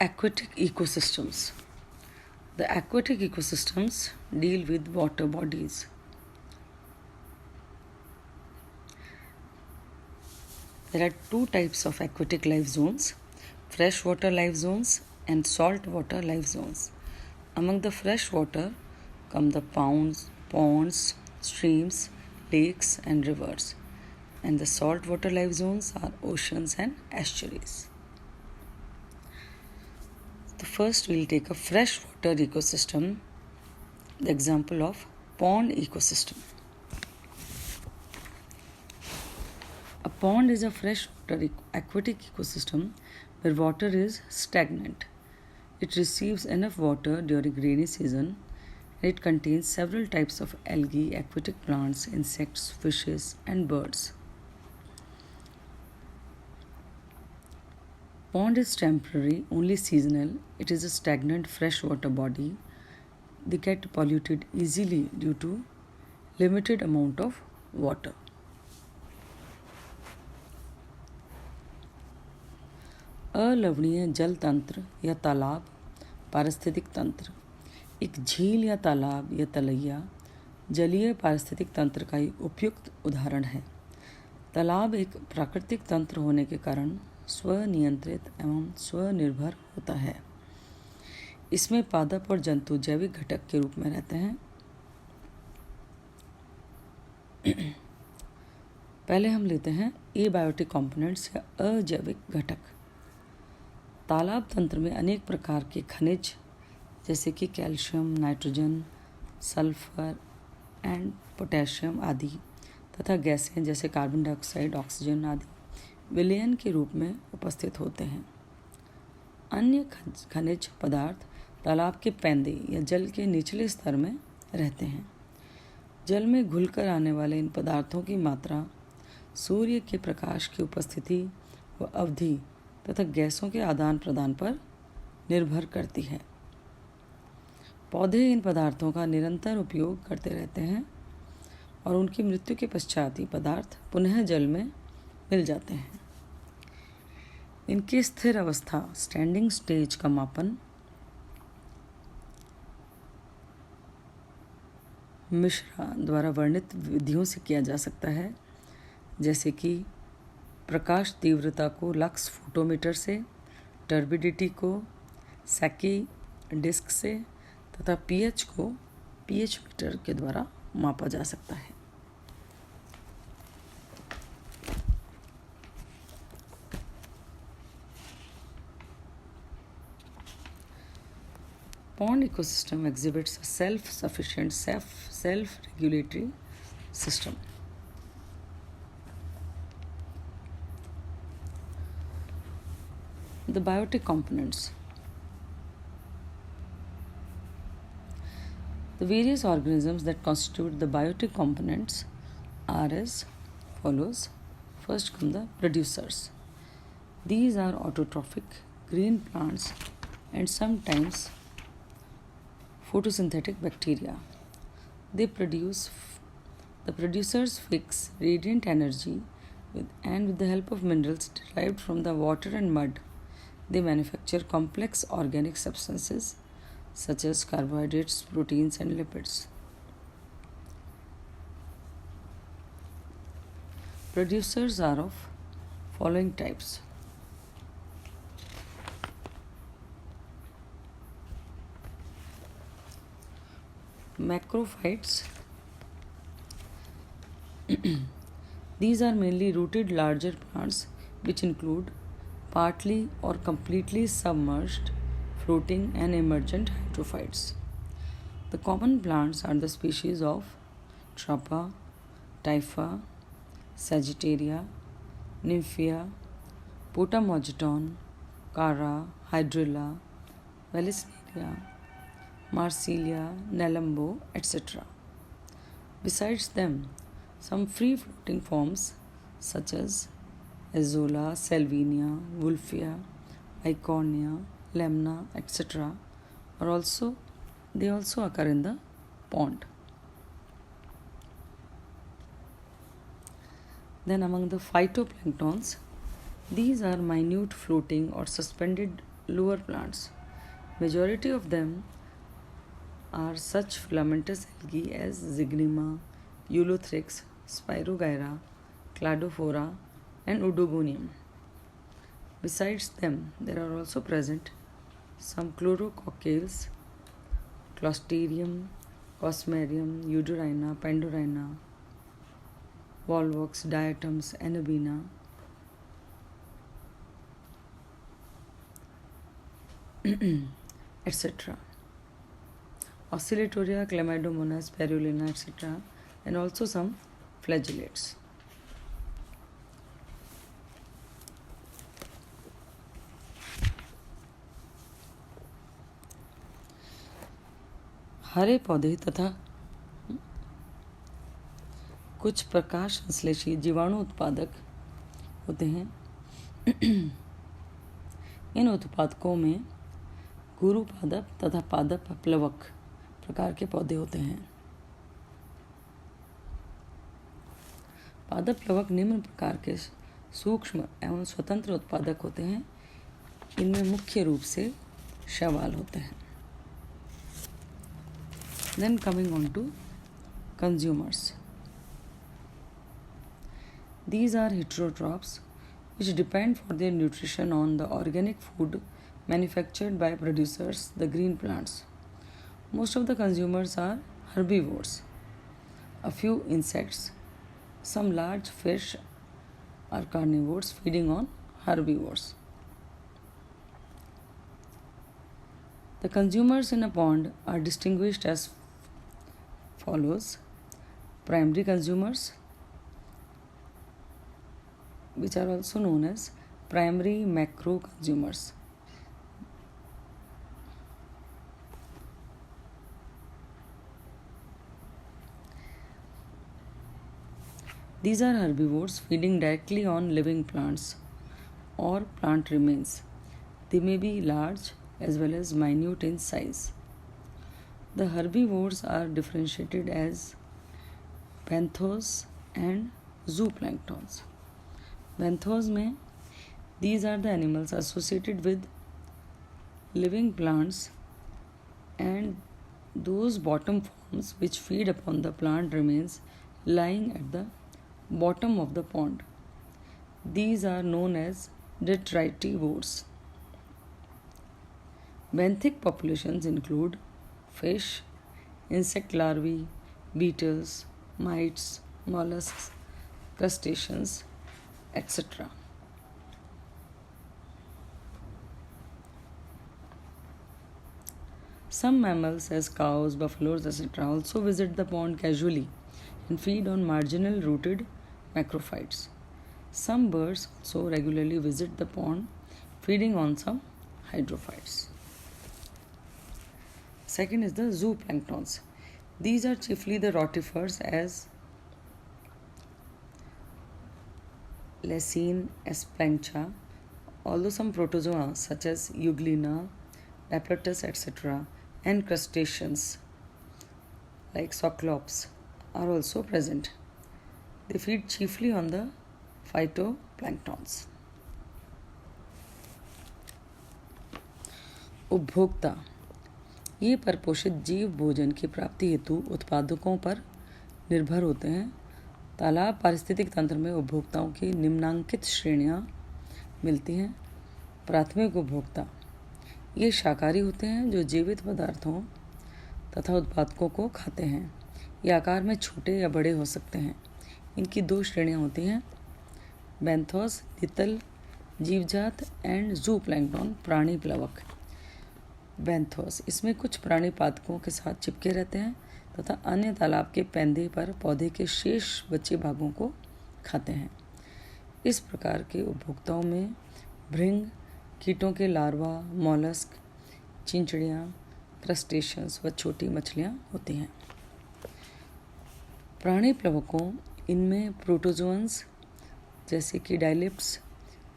Aquatic ecosystems. The aquatic ecosystems deal with water bodies. There are two types of aquatic life zones: freshwater life zones and saltwater life zones. Among the freshwater come the ponds, streams, lakes, and rivers. And the saltwater life zones are oceans and estuaries. The first, we'll take a freshwater ecosystem, the example of pond ecosystem. A pond is a freshwater aquatic ecosystem where water is stagnant. It receives enough water during rainy season. It contains several types of algae, aquatic plants, insects, fishes, and birds. Pond is temporary, only seasonal. It is a stagnant freshwater body. They get polluted easily due to limited amount of water. अलवणीय जल तंत्र या तालाब पारिस्थितिक तंत्र एक झील या तालाब या तलैया जलीय पारिस्थितिक तंत्र का एक उपयुक्त उदाहरण है। तालाब एक प्राकृतिक तंत्र होने के कारण स्वनियंत्रित एवं स्वनिर्भर होता है। इसमें पादप और जंतु जैविक घटक के रूप में रहते हैं। पहले हम लेते हैं एबायोटिक कंपोनेंट्स या अजैविक घटक। तालाब तंत्र में अनेक प्रकार के खनिज जैसे कि calcium, nitrogen, sulphur and potassium आदि तथा गैसें जैसे कार्बन डाइऑक्साइड, ऑक्सीजन आदि विलयन के रूप में उपस्थित होते हैं। अन्य खनिज पदार्थ तालाब के पैंदे या जल के निचले स्तर में रहते हैं। जल में घुलकर आने वाले इन पदार्थों की मात्रा सूर्य के प्रकाश की उपस्थिति व अवधि तथा गैसों के आदान प्रदान पर निर्भर करती है। पौधे इन पदार्थों का निरंतर उपयोग करते रहते हैं और उनकी मृत्यु के पश्चात ये पदार्थ पुनः जल में मिल जाते हैं। इनकी स्थिर अवस्था स्टैंडिंग स्टेज का मापन मिश्रा द्वारा वर्णित विधियों से किया जा सकता है, जैसे कि प्रकाश तीव्रता को लक्स फोटोमीटर से, टर्बिडिटी को सैकी डिस्क से तथा पीएच को पीएच मीटर के द्वारा मापा जा सकता है। Pond ecosystem exhibits a self-sufficient, self-regulatory system. The biotic components. The various organisms that constitute the biotic components are as follows. First come the producers. These are autotrophic green plants and sometimes photosynthetic bacteria. The producers fix radiant energy with the help of minerals derived from the water and mud. They manufacture complex organic substances such as carbohydrates, proteins, and lipids. Producers are of following types. Macrophytes. These are mainly rooted larger plants which include partly or completely submerged, floating and emergent hydrophytes. The common plants are the species of Trapa, Typha, Sagittaria, Nymphea, Potamogeton, Cara, Hydrilla, Vallisneria, Marsilia, Nelumbo, etc. Besides them, some free-floating forms such as Azolla, Salvinia, Wolffia, Eichhornia, Lemna, etc. also occur in the pond. Then among the phytoplanktons, these are minute floating or suspended lower plants. Majority of them are such filamentous algae as Zygnema, Ulothrix, Spirogyra, Cladophora, and Odogonium. Besides them, there are also present some chlorococcales, Clostridium, Cosmarium, Eudorina, Pandorina, Volvox, Diatoms, Anabina, etc. Oscillatoria, Chlamydomonas, Spirulina, etc. and also some flagellates. हरे पौधे तथा कुछ प्रकाश संश्लेषी जीवाणु उत्पादक होते हैं। इन उत्पादकों में गुरु पादप तथा पादप प्लवक प्रकार के पौधे होते हैं। पादप प्लवक निम्न प्रकार के सूक्ष्म एवं स्वतंत्र उत्पादक होते हैं। इनमें मुख्य रूप से शैवाल होते हैं। Then coming on to consumers. These are heterotrophs which depend for their nutrition on the organic food manufactured by producers, the green plants. Most of the consumers are herbivores. A few insects, some large fish are carnivores feeding on herbivores. The consumers in a pond are distinguished as follows: primary consumers, which are also known as primary macro consumers. These are herbivores feeding directly on living plants or plant remains. They may be large as well as minute in size. The herbivores are differentiated as benthos and zooplanktons. Benthos में these are the animals associated with living plants and those bottom forms which feed upon the plant remains lying at the bottom of the pond. These are known as detritivores. Benthic populations include fish, insect larvae, beetles, mites, mollusks, crustaceans, etc. Some mammals as cows, buffaloes, etc. also visit the pond casually and feed on marginal rooted macrophytes. Some birds also regularly visit the pond feeding on some hydrophytes. Second is the zooplanktons. These are chiefly the rotifers as Lysine, Esplancha, although some protozoa such as Euglena, Diplodocus, etc. and crustaceans like Cyclops are also present. They feed chiefly on the phytoplanktons. उपभोक्ता ये परपोषित जीव भोजन की प्राप्ति हेतु उत्पादकों पर निर्भर होते हैं। तालाब पारिस्थितिक तंत्र में उपभोक्ताओं की निम्नांकित श्रेणियां मिलती हैं। प्राथमिक उपभोक्ता ये शाकाहारी होते हैं जो जीवित पदार्थों तथा उत्पादकों को खाते हैं। ये आकार में छोटे या बड़े हो सकते हैं। इनकी दो श्रेणियां होती हैं: बेंथोस नितल जीवजात एंड जूप्लैंक्टन प्राणी प्लवक। बेंथोस इसमें कुछ प्राणी पादपों के साथ चिपके रहते हैं तथा अन्य तालाब के पैंदे पर पौधे के शेष बचे भागों को खाते हैं। इस प्रकार के उपभोक्ताओं में भृंग, कीटों के लार्वा, मॉलस्क, चिंचड़ियाँ, क्रस्टेशियंस व छोटी मछलियाँ होती हैं। प्राणी प्लवकों इनमें प्रोटोजोअन्स जैसे कि डायलिप्स,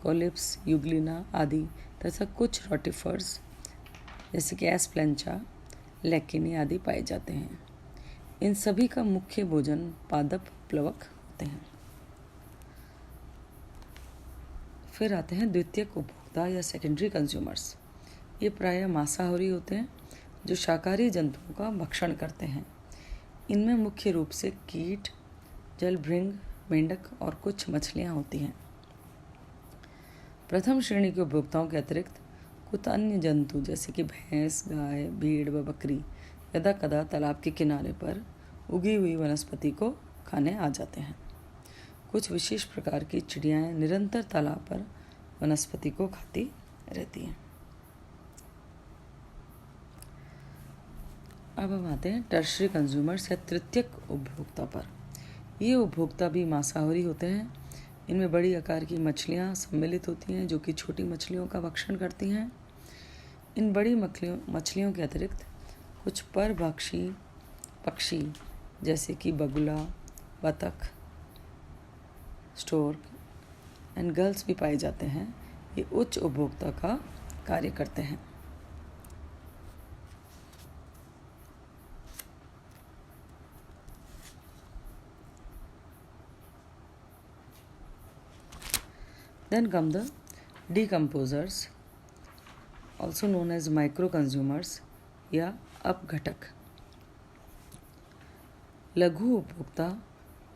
कोलिप्स, यूग्लिना आदि तथा कुछ रोटिफर्स जैसे कि एस्प्लेंचा, लेकिनी आदि पाए जाते हैं। इन सभी का मुख्य भोजन पादप प्लवक होते हैं। फिर आते हैं द्वितीयक उपभोक्ता या सेकेंडरी कंज्यूमर्स। ये प्रायः मांसाहारी होते हैं जो शाकाहारी जंतुओं का भक्षण करते हैं। इनमें मुख्य रूप से कीट, जलभृंग, मेंढक और कुछ मछलियाँ होती हैं। प्रथम श्रेणी के उपभोक्ताओं के अतिरिक्त कुछ अन्य जंतु जैसे कि भैंस, गाय, भेड़ व बकरी यदा कदा तालाब के किनारे पर उगी हुई वनस्पति को खाने आ जाते हैं। कुछ विशेष प्रकार की चिड़ियाएँ निरंतर तालाब पर वनस्पति को खाती रहती हैं। अब हम आते हैं टर्शरी कंज्यूमर्स या तृतीयक उपभोक्ता पर। ये उपभोक्ता भी मांसाहारी होते हैं। इनमें बड़ी आकार की मछलियाँ सम्मिलित होती हैं जो कि छोटी मछलियों का भक्षण करती हैं। इन बड़ी मछलियों के अतिरिक्त कुछ परभक्षी पक्षी जैसे कि बगुला, बतख, स्टोर्क एंड गल्स भी पाए जाते हैं। ये उच्च उपभोक्ता का कार्य करते हैं। Then come the decomposers, also known as micro consumers या अपघटक। लघु उपभोक्ता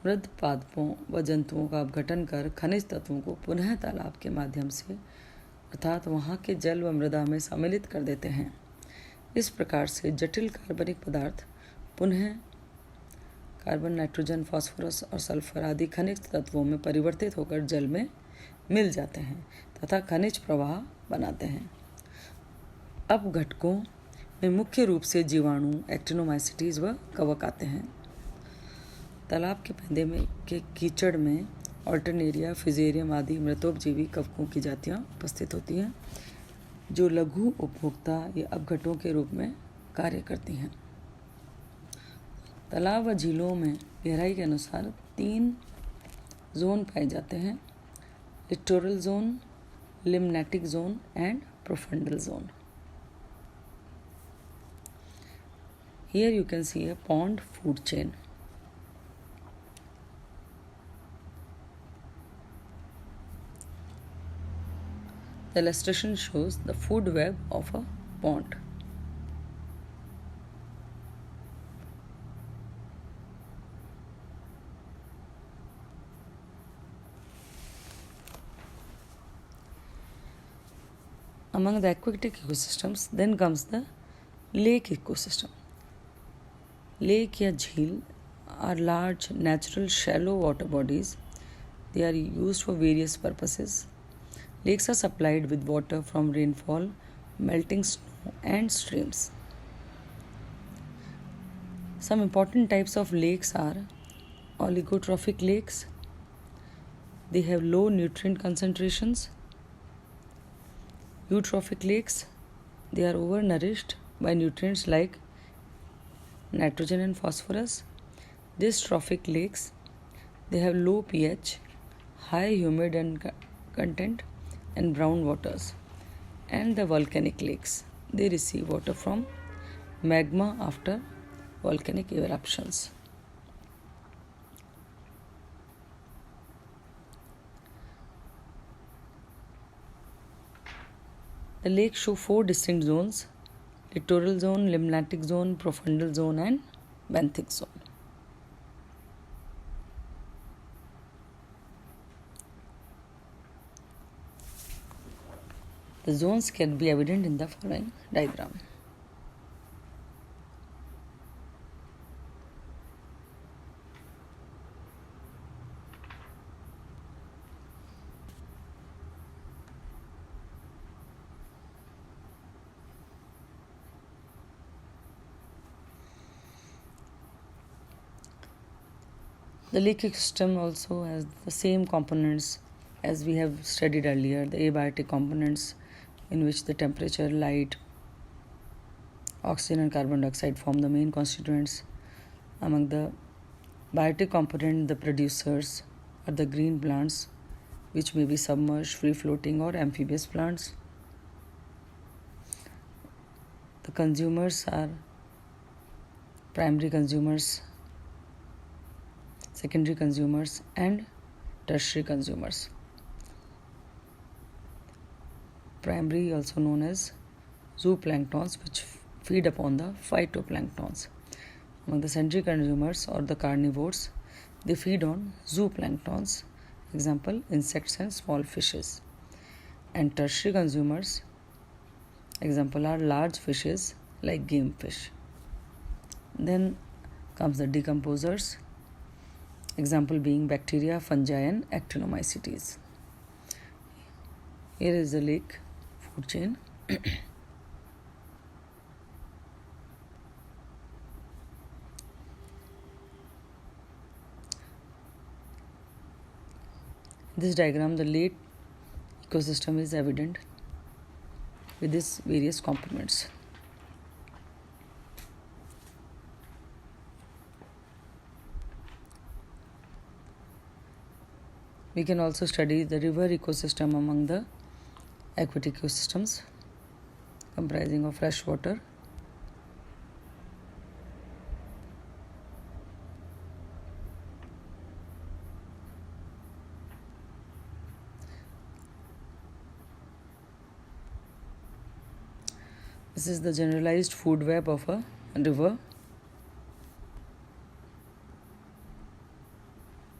मृद पादपों व जंतुओं का अपघटन कर खनिज तत्वों को पुनः तालाब के माध्यम से अर्थात वहाँ के जल व मृदा में सम्मिलित कर देते हैं। इस प्रकार से जटिल कार्बनिक पदार्थ पुनः कार्बन, नाइट्रोजन, फास्फोरस और सल्फर आदि खनिज तत्वों में परिवर्तित होकर जल में मिल जाते हैं तथा खनिज प्रवाह बनाते हैं। अपघटकों में मुख्य रूप से जीवाणु, एक्टिनोमाइसीटीज व कवक आते हैं। तालाब के पैंदे में के कीचड़ में ऑल्टरनेरिया, फिजेरियम आदि मृतोपजीवी कवकों की जातियाँ उपस्थित होती हैं जो लघु उपभोक्ता या अपघटों के रूप में कार्य करती हैं। तालाब व झीलों में गहराई के अनुसार 3 जोन पाए जाते हैं: littoral zone, limnatic zone and profundal zone. Here you can see a pond food chain. The illustration shows the food web of a pond. Among the aquatic ecosystems, then comes the lake ecosystem. Lake या झील are large, natural, shallow water bodies. They are used for various purposes. Lakes are supplied with water from rainfall, melting snow, and streams. Some important types of lakes are oligotrophic lakes. They have low nutrient concentrations. Eutrophic lakes, they are overnourished by nutrients like nitrogen and phosphorus. Dystrophic lakes, they have low pH, high humid content and brown waters. And the volcanic lakes, they receive water from magma after volcanic eruptions. The lakes show 4 distinct zones: littoral zone, limnatic zone, profundal zone and benthic zone. The zones can be evident in the following diagram. The lake ecosystem also has the same components as we have studied earlier, the abiotic components in which the temperature, light, oxygen and carbon dioxide form the main constituents. Among the biotic component, the producers are the green plants, which may be submerged, free-floating or amphibious plants. The consumers are primary consumers, secondary consumers and tertiary consumers. Primary, also known as zooplanktons which feed upon the phytoplanktons. Among the central consumers or the carnivores, they feed on zooplanktons, example insects and small fishes. And tertiary consumers, example are large fishes like game fish. Then comes the decomposers, example being bacteria, fungi and actinomycetes. Here is the lake food chain. In this diagram, the lake ecosystem is evident with its various components. We can also study the river ecosystem among the aquatic ecosystems, comprising of fresh water, this is the generalized food web of a river.